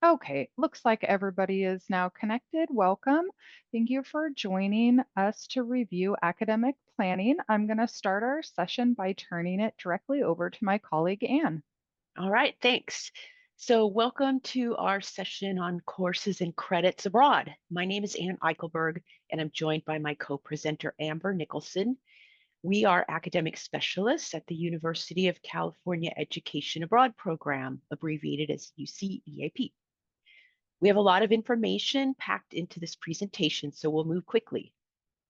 Okay, looks like everybody is now connected. Welcome. Thank you for joining us to review academic planning. I'm going to start our session by turning it directly over to my colleague, Anne. All right, thanks. So, welcome to our session on courses and credits abroad. My name is Ann Eichelberg, and I'm joined by my co presenter, Amber Nicholson. We are academic specialists at the University of California Education Abroad Program, abbreviated as UCEAP. We have a lot of information packed into this presentation, so we'll move quickly.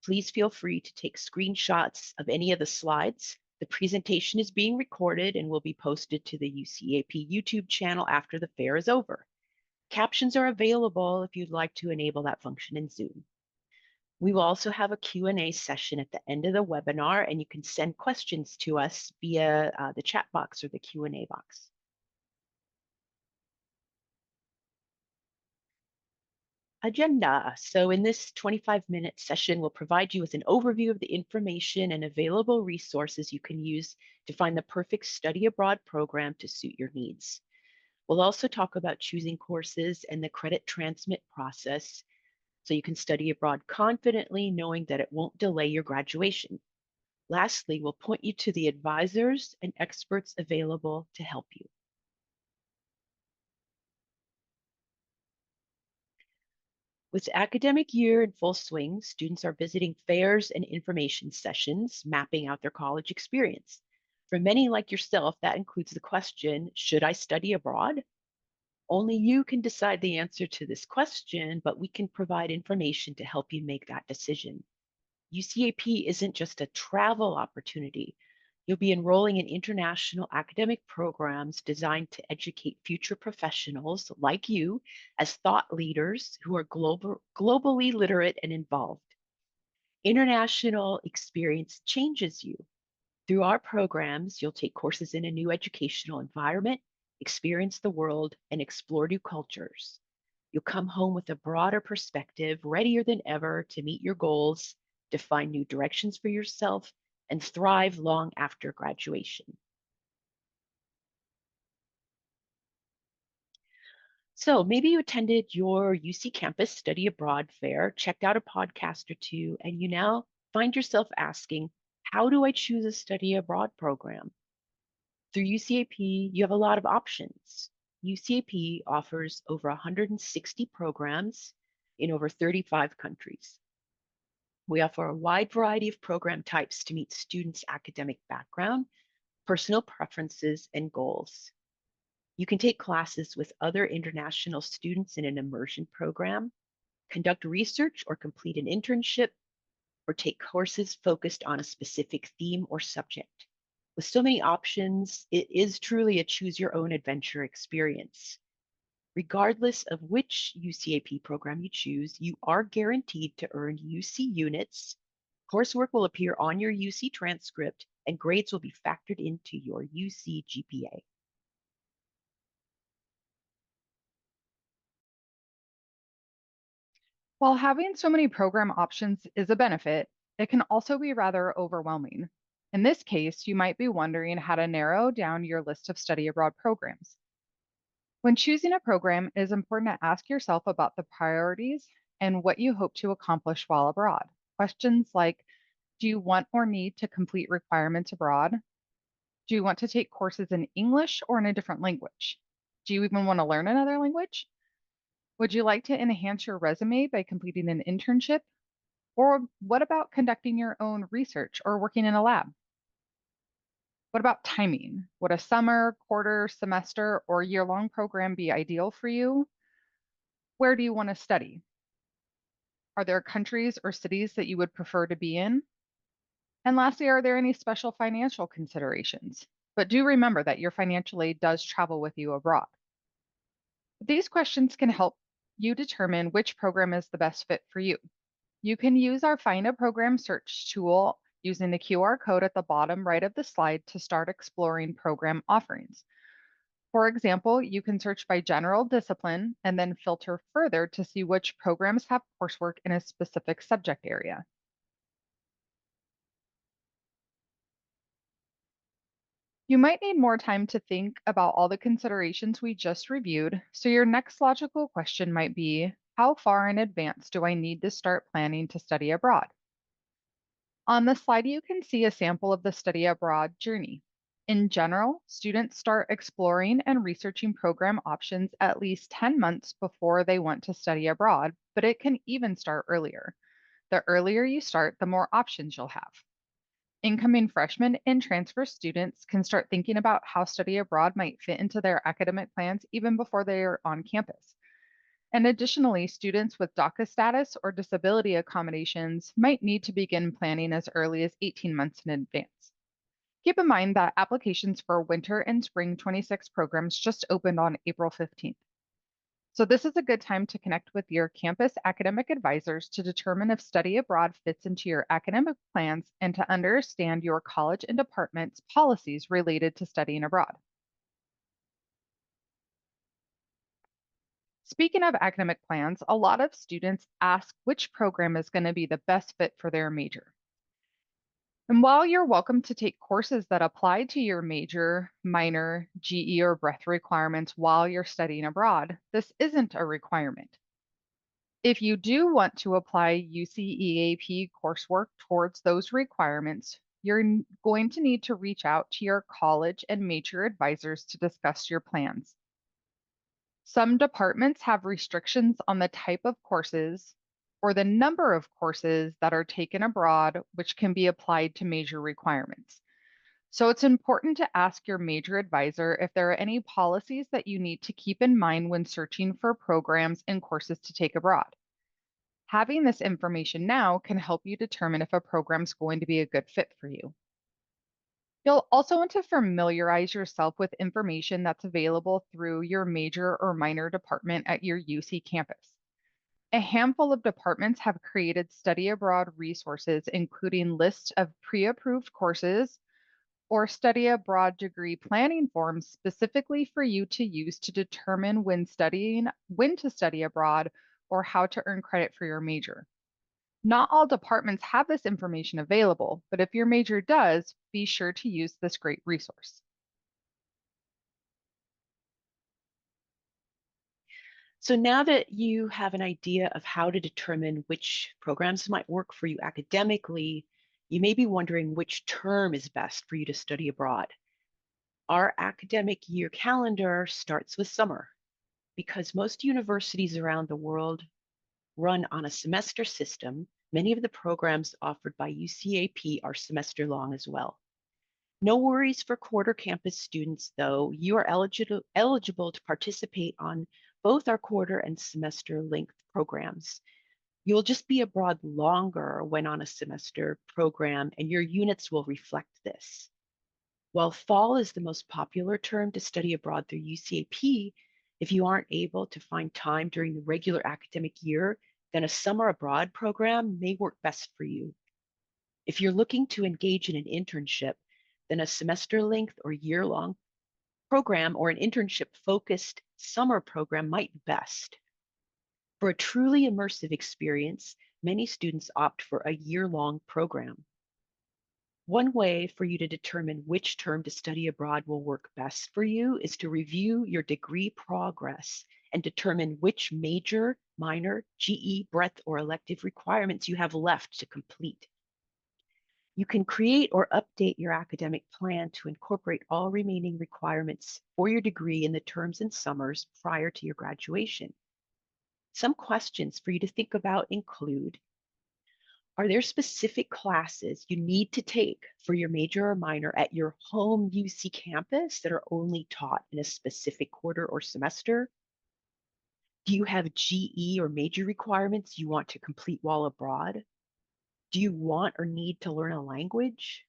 Please feel free to take screenshots of any of the slides. The presentation is being recorded and will be posted to the UCAP YouTube channel after the fair is over. Captions are available if you'd like to enable that function in Zoom. We will also have a Q&A session at the end of the webinar, and you can send questions to us via the chat box or the Q&A box. Agenda. So in this 25-minute session, we'll provide you with an overview of the information and available resources you can use to find the perfect study abroad program to suit your needs. We'll also talk about choosing courses and the credit transmit process so you can study abroad confidently, knowing that it won't delay your graduation. Lastly, we'll point you to the advisors and experts available to help you. With the academic year in full swing, students are visiting fairs and information sessions, mapping out their college experience. For many like yourself, that includes the question, should I study abroad? Only you can decide the answer to this question, but we can provide information to help you make that decision. UCAP isn't just a travel opportunity. You'll be enrolling in international academic programs designed to educate future professionals like you as thought leaders who are globally literate and involved. International experience changes you. Through our programs, you'll take courses in a new educational environment, experience the world, and explore new cultures. You'll come home with a broader perspective, readier than ever to meet your goals, define new directions for yourself, and thrive long after graduation. So maybe you attended your UC campus study abroad fair, checked out a podcast or two, and you now find yourself asking, how do I choose a study abroad program? Through UCAP, you have a lot of options. UCAP offers over 160 programs in over 35 countries. We offer a wide variety of program types to meet students' academic background, personal preferences, and goals. You can take classes with other international students in an immersion program, conduct research or complete an internship, or take courses focused on a specific theme or subject. With so many options, it is truly a choose your own adventure experience. Regardless of which UCAP program you choose, you are guaranteed to earn UC units. Coursework will appear on your UC transcript, and grades will be factored into your UC GPA. While having so many program options is a benefit, it can also be rather overwhelming. In this case, you might be wondering how to narrow down your list of study abroad programs. When choosing a program, it is important to ask yourself about the priorities and what you hope to accomplish while abroad. Questions like, do you want or need to complete requirements abroad? Do you want to take courses in English or in a different language? Do you even want to learn another language? Would you like to enhance your resume by completing an internship? Or what about conducting your own research or working in a lab? What about timing? Would a summer, quarter, semester, or year-long program be ideal for you? Where do you want to study? Are there countries or cities that you would prefer to be in? And lastly, are there any special financial considerations? But do remember that your financial aid does travel with you abroad. These questions can help you determine which program is the best fit for you. You can use our Find a Program search tool using the QR code at the bottom right of the slide to start exploring program offerings. For example, you can search by general discipline and then filter further to see which programs have coursework in a specific subject area. You might need more time to think about all the considerations we just reviewed, so your next logical question might be, how far in advance do I need to start planning to study abroad? On the slide, you can see a sample of the study abroad journey. In general, students start exploring and researching program options at least 10 months before they want to study abroad, but it can even start earlier. The earlier you start, the more options you'll have. Incoming freshmen and transfer students can start thinking about how study abroad might fit into their academic plans even before they are on campus. And additionally, students with DACA status or disability accommodations might need to begin planning as early as 18 months in advance. Keep in mind that applications for winter and spring 26 programs just opened on April 15th. So, this is a good time to connect with your campus academic advisors to determine if study abroad fits into your academic plans and to understand your college and department's policies related to studying abroad. Speaking of academic plans, a lot of students ask which program is going to be the best fit for their major. And while you're welcome to take courses that apply to your major, minor, GE, or breadth requirements while you're studying abroad, this isn't a requirement. If you do want to apply UCEAP coursework towards those requirements, you're going to need to reach out to your college and major advisors to discuss your plans. Some departments have restrictions on the type of courses or the number of courses that are taken abroad, which can be applied to major requirements. So it's important to ask your major advisor if there are any policies that you need to keep in mind when searching for programs and courses to take abroad. Having this information now can help you determine if a program's going to be a good fit for you. You'll also want to familiarize yourself with information that's available through your major or minor department at your UC campus. A handful of departments have created study abroad resources, including lists of pre approved courses or study abroad degree planning forms specifically for you to use to determine when to study abroad, or how to earn credit for your major. Not all departments have this information available, but if your major does, be sure to use this great resource. So now that you have an idea of how to determine which programs might work for you academically, you may be wondering which term is best for you to study abroad. Our academic year calendar starts with summer because most universities around the world run on a semester system. Many of the programs offered by UCAP are semester long as well. No worries for quarter campus students, though. You are eligible to participate on both our quarter and semester length programs. You'll just be abroad longer when on a semester program, and your units will reflect this. While fall is the most popular term to study abroad through UCAP, if you aren't able to find time during the regular academic year, then a summer abroad program may work best for you. If you're looking to engage in an internship, then a semester length or year long program or an internship focused summer program might be best. For a truly immersive experience, many students opt for a year long program. One way for you to determine which term to study abroad will work best for you is to review your degree progress and determine which major, minor, GE, breadth, or elective requirements you have left to complete. You can create or update your academic plan to incorporate all remaining requirements for your degree in the terms and summers prior to your graduation. Some questions for you to think about include: are there specific classes you need to take for your major or minor at your home UC campus that are only taught in a specific quarter or semester? Do you have GE or major requirements you want to complete while abroad? Do you want or need to learn a language?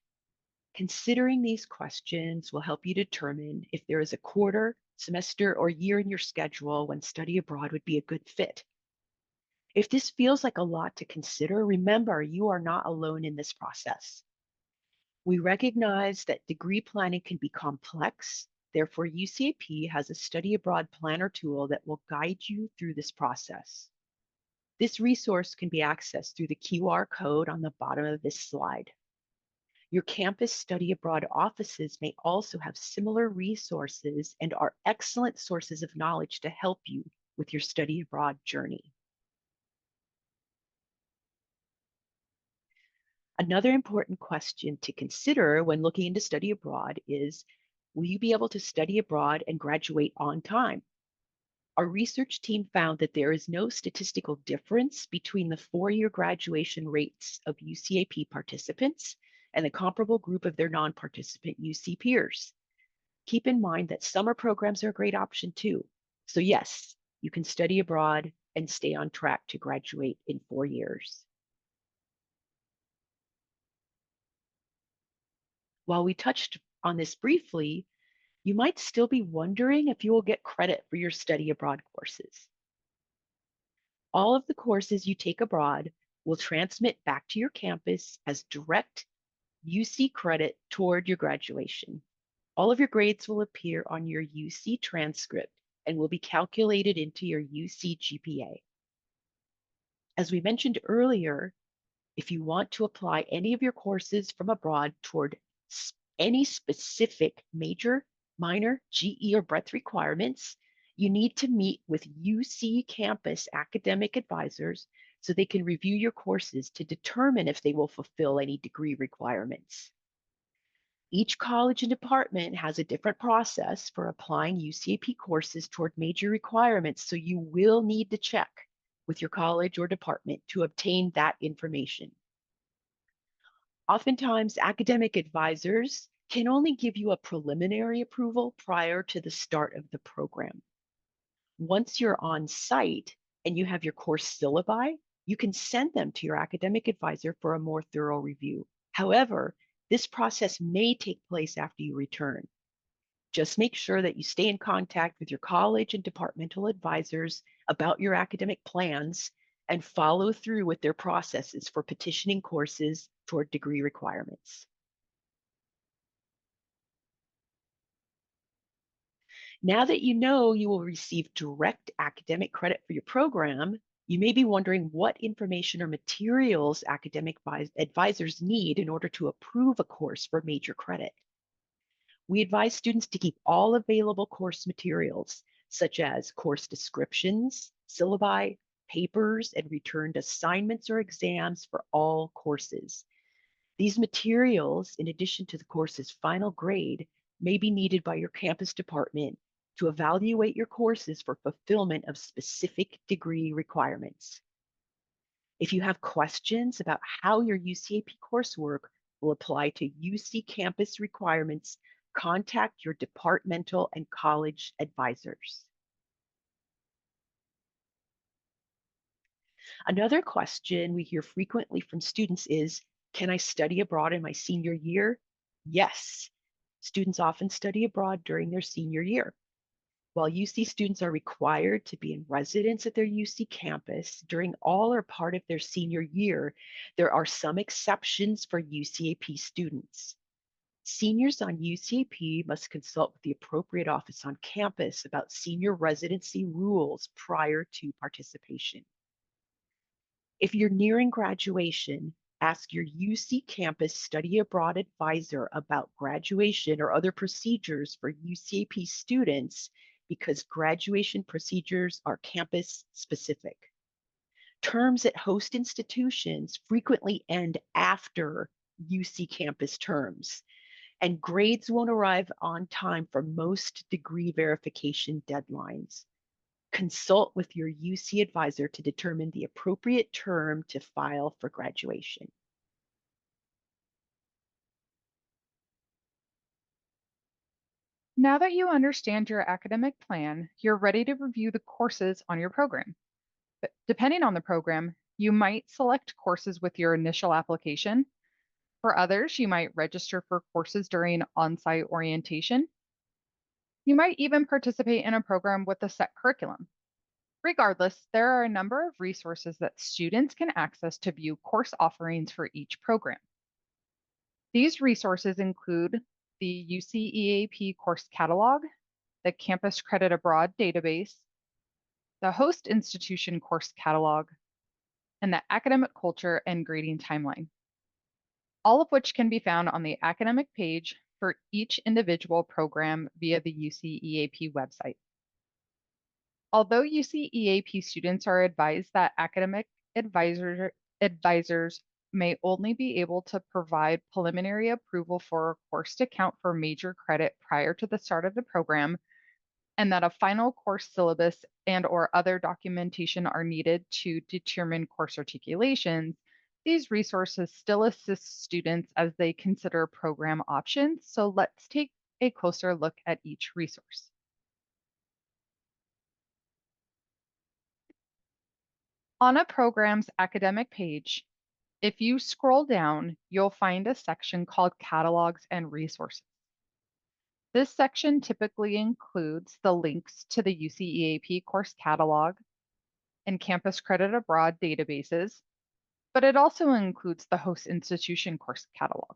Considering these questions will help you determine if there is a quarter, semester, or year in your schedule when study abroad would be a good fit. If this feels like a lot to consider, remember you are not alone in this process. We recognize that degree planning can be complex. Therefore, UCAP has a study abroad planner tool that will guide you through this process. This resource can be accessed through the QR code on the bottom of this slide. Your campus study abroad offices may also have similar resources and are excellent sources of knowledge to help you with your study abroad journey. Another important question to consider when looking into study abroad is, will you be able to study abroad and graduate on time? Our research team found that there is no statistical difference between the 4-year graduation rates of UCAP participants and the comparable group of their non-participant UC peers. Keep in mind that summer programs are a great option too. So yes, you can study abroad and stay on track to graduate in 4 years. While we touched on this briefly, you might still be wondering if you will get credit for your study abroad courses. All of the courses you take abroad will transmit back to your campus as direct UC credit toward your graduation. All of your grades will appear on your UC transcript and will be calculated into your UC GPA. As we mentioned earlier, if you want to apply any of your courses from abroad toward any specific major, minor, GE, or breadth requirements, you need to meet with UC campus academic advisors so they can review your courses to determine if they will fulfill any degree requirements. Each college and department has a different process for applying UCAP courses toward major requirements, so you will need to check with your college or department to obtain that information. Oftentimes, academic advisors can only give you a preliminary approval prior to the start of the program. Once you're on site and you have your course syllabi, you can send them to your academic advisor for a more thorough review. However, this process may take place after you return. Just make sure that you stay in contact with your college and departmental advisors about your academic plans and follow through with their processes for petitioning courses toward degree requirements. Now that you know you will receive direct academic credit for your program, you may be wondering what information or materials academic advisors need in order to approve a course for major credit. We advise students to keep all available course materials, such as course descriptions, syllabi, papers, and returned assignments or exams for all courses. These materials, in addition to the course's final grade, may be needed by your campus department to evaluate your courses for fulfillment of specific degree requirements. If you have questions about how your UCAP coursework will apply to UC campus requirements, contact your departmental and college advisors. Another question we hear frequently from students is, can I study abroad in my senior year? Yes, students often study abroad during their senior year. While UC students are required to be in residence at their UC campus during all or part of their senior year, there are some exceptions for UCAP students. Seniors on UCAP must consult with the appropriate office on campus about senior residency rules prior to participation. If you're nearing graduation, ask your UC campus study abroad advisor about graduation or other procedures for UCAP students because graduation procedures are campus specific. Terms at host institutions frequently end after UC campus terms, and grades won't arrive on time for most degree verification deadlines. Consult with your UC advisor to determine the appropriate term to file for graduation. Now that you understand your academic plan, you're ready to review the courses on your program. But depending on the program, you might select courses with your initial application. For others, you might register for courses during on site orientation. You might even participate in a program with a set curriculum. Regardless, there are a number of resources that students can access to view course offerings for each program. These resources include the UCEAP course catalog, the Campus Credit Abroad database, the host institution course catalog, and the academic culture and grading timeline. all of which can be found on the academic page for each individual program via the UCEAP website. Although UCEAP students are advised that academic advisors may only be able to provide preliminary approval for a course to count for major credit prior to the start of the program, and that a final course syllabus and/or other documentation are needed to determine course articulations, these resources still assist students as they consider program options. So let's take a closer look at each resource. On a program's academic page, if you scroll down, you'll find a section called Catalogs and Resources. This section typically includes the links to the UCEAP course catalog and Campus Credit Abroad databases, but it also includes the host institution course catalog.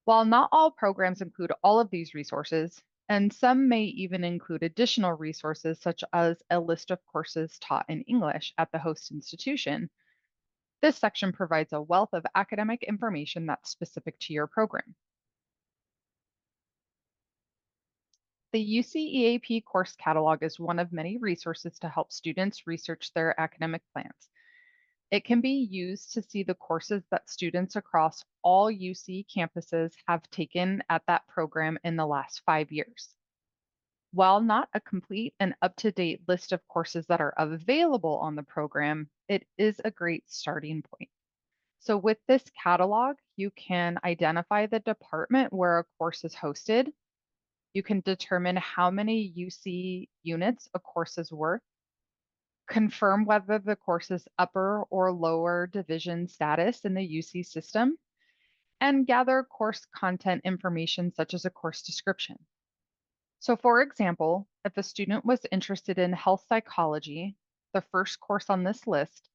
While not all programs include all of these resources, and some may even include additional resources such as a list of courses taught in English at the host institution, this section provides a wealth of academic information that's specific to your program. The UCEAP course catalog is one of many resources to help students research their academic plans. It can be used to see the courses that students across all UC campuses have taken at that program in the last 5 years. While not a complete and up-to-date list of courses that are available on the program, it is a great starting point. So with this catalog, you can identify the department where a course is hosted. You can determine how many UC units a course is worth, confirm whether the course is upper or lower division status in the UC system, and gather course content information such as a course description. So for example, if a student was interested in health psychology, the first course on this list,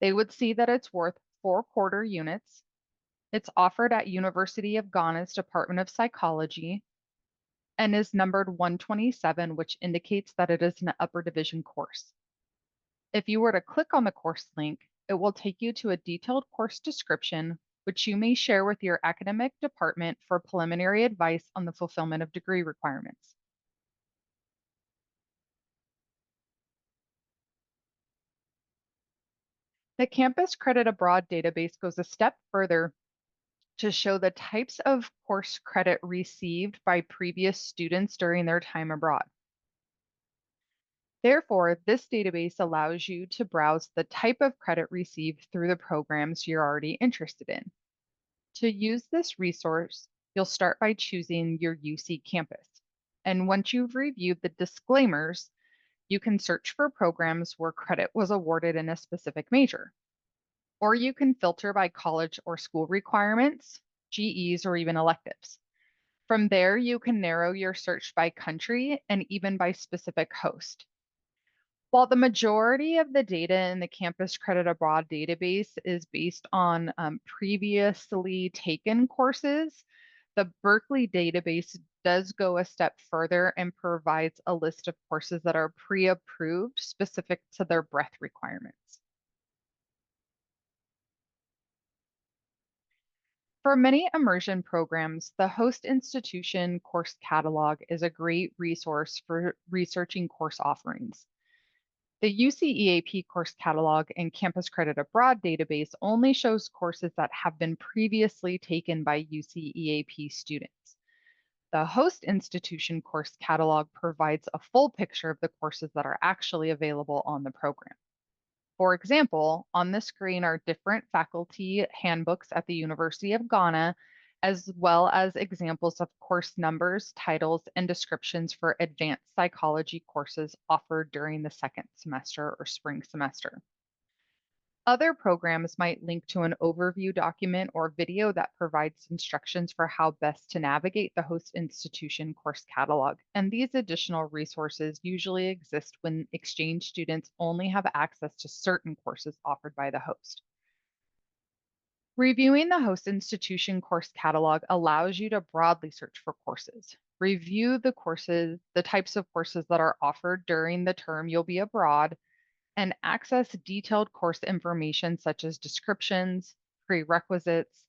they would see that it's worth 4 quarter units. It's offered at University of Ghana's Department of Psychology and is numbered 127, which indicates that it is an upper division course. If you were to click on the course link, it will take you to a detailed course description, which you may share with your academic department for preliminary advice on the fulfillment of degree requirements. The Campus Credit Abroad database goes a step further to show the types of course credit received by previous students during their time abroad. Therefore, this database allows you to browse the type of credit received through the programs you're already interested in. To use this resource, you'll start by choosing your UC campus. And once you've reviewed the disclaimers, you can search for programs where credit was awarded in a specific major. Or you can filter by college or school requirements, GEs, or even electives. From there, you can narrow your search by country and even by specific host. While the majority of the data in the Campus Credit Abroad database is based on previously taken courses, the Berkeley database does go a step further and provides a list of courses that are pre-approved specific to their breadth requirements. For many immersion programs, the host institution course catalog is a great resource for researching course offerings. The UCEAP course catalog and Campus Credit Abroad database only shows courses that have been previously taken by UCEAP students. The host institution course catalog provides a full picture of the courses that are actually available on the program. For example, on the screen are different faculty handbooks at the University of Ghana, as well as examples of course numbers, titles, and descriptions for advanced psychology courses offered during the second semester or spring semester. Other programs might link to an overview document or video that provides instructions for how best to navigate the host institution course catalog. And these additional resources usually exist when exchange students only have access to certain courses offered by the host. Reviewing the host institution course catalog allows you to broadly search for courses. Review the courses, the types of courses that are offered during the term you'll be abroad, and access detailed course information such as descriptions, prerequisites,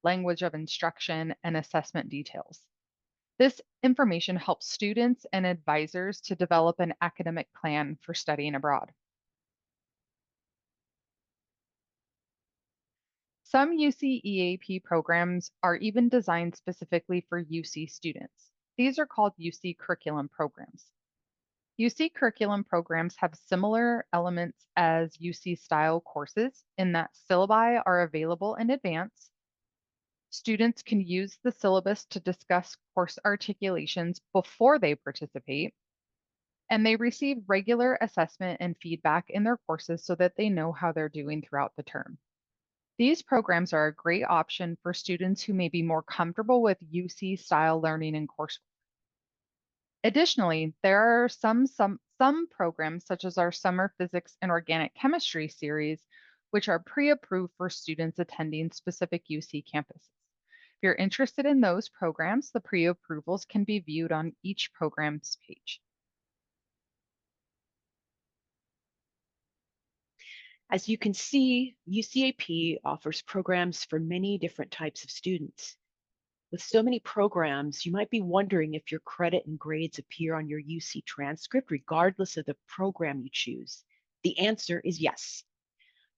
language of instruction, and assessment details. This information helps students and advisors to develop an academic plan for studying abroad. Some UCEAP programs are even designed specifically for UC students. These are called UC curriculum programs. UC curriculum programs have similar elements as UC style courses in that syllabi are available in advance. Students can use the syllabus to discuss course articulations before they participate, and they receive regular assessment and feedback in their courses so that they know how they're doing throughout the term. These programs are a great option for students who may be more comfortable with UC style learning and coursework. Additionally, there are some programs, such as our Summer Physics and Organic Chemistry series, which are pre-approved for students attending specific UC campuses. If you're interested in those programs, the pre-approvals can be viewed on each program's page. As you can see, UCAP offers programs for many different types of students. With so many programs, you might be wondering if your credit and grades appear on your UC transcript, regardless of the program you choose. The answer is yes.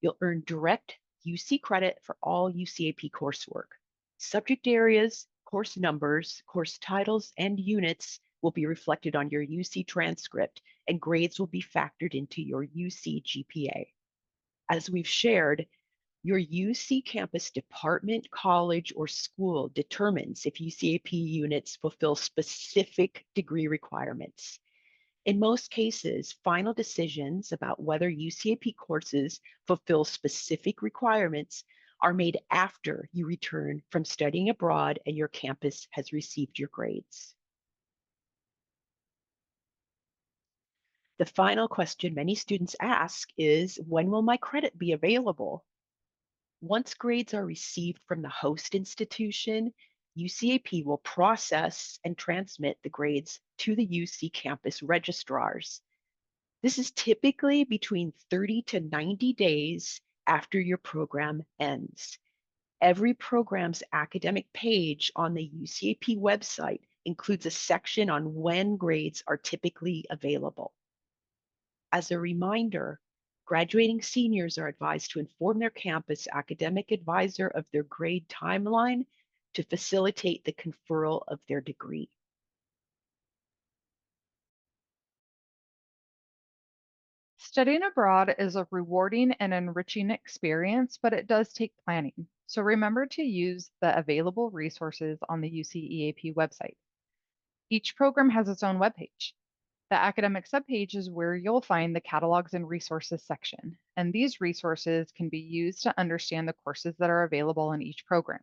You'll earn direct UC credit for all UCAP coursework. Subject areas, course numbers, course titles, and units will be reflected on your UC transcript, and grades will be factored into your UC GPA. As we've shared, your UC campus department, college, or school determines if UCAP units fulfill specific degree requirements. In most cases, final decisions about whether UCAP courses fulfill specific requirements are made after you return from studying abroad and your campus has received your grades. The final question many students ask is, when will my credit be available? Once grades are received from the host institution, UCAP will process and transmit the grades to the UC campus registrars. This is typically between 30 to 90 days after your program ends. Every program's academic page on the UCAP website includes a section on when grades are typically available. As a reminder, graduating seniors are advised to inform their campus academic advisor of their grade timeline to facilitate the conferral of their degree. Studying abroad is a rewarding and enriching experience, but it does take planning. So remember to use the available resources on the UCEAP website. Each program has its own webpage. The academic subpage is where you'll find the catalogs and resources section, and these resources can be used to understand the courses that are available in each program.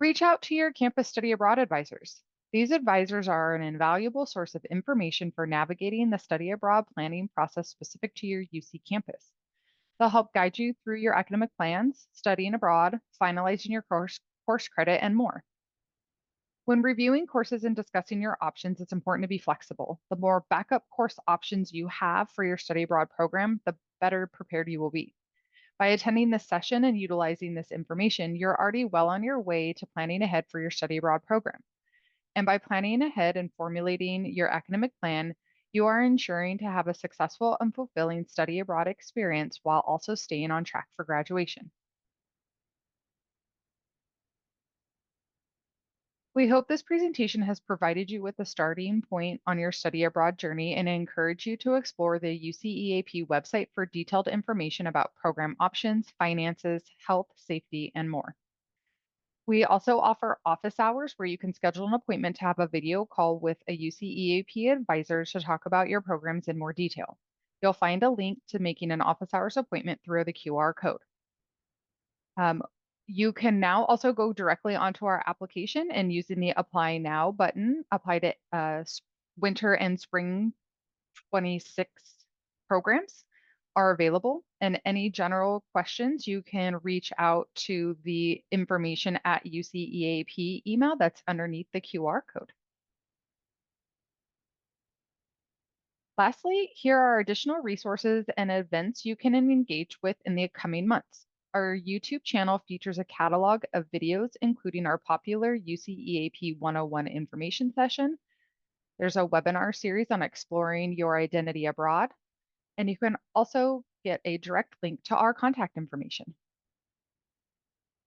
Reach out to your campus study abroad advisors. These advisors are an invaluable source of information for navigating the study abroad planning process specific to your UC campus. They'll help guide you through your academic plans, studying abroad, finalizing your course credit, and more. When reviewing courses and discussing your options, it's important to be flexible. The more backup course options you have for your study abroad program, the better prepared you will be. By attending this session and utilizing this information, you're already well on your way to planning ahead for your study abroad program. And by planning ahead and formulating your academic plan, you are ensuring to have a successful and fulfilling study abroad experience while also staying on track for graduation. We hope this presentation has provided you with a starting point on your study abroad journey and encourage you to explore the UCEAP website for detailed information about program options, finances, health, safety, and more. We also offer office hours where you can schedule an appointment to have a video call with a UCEAP advisor to talk about your programs in more detail. You'll find a link to making an office hours appointment through the QR code. You can now also go directly onto our application and using the Apply Now button, apply to winter and spring 26 programs are available. And any general questions, you can reach out to the information at UCEAP email that's underneath the QR code. Lastly, here are additional resources and events you can engage with in the coming months. Our YouTube channel features a catalog of videos, including our popular UCEAP 101 information session. There's a webinar series on exploring your identity abroad, and you can also get a direct link to our contact information.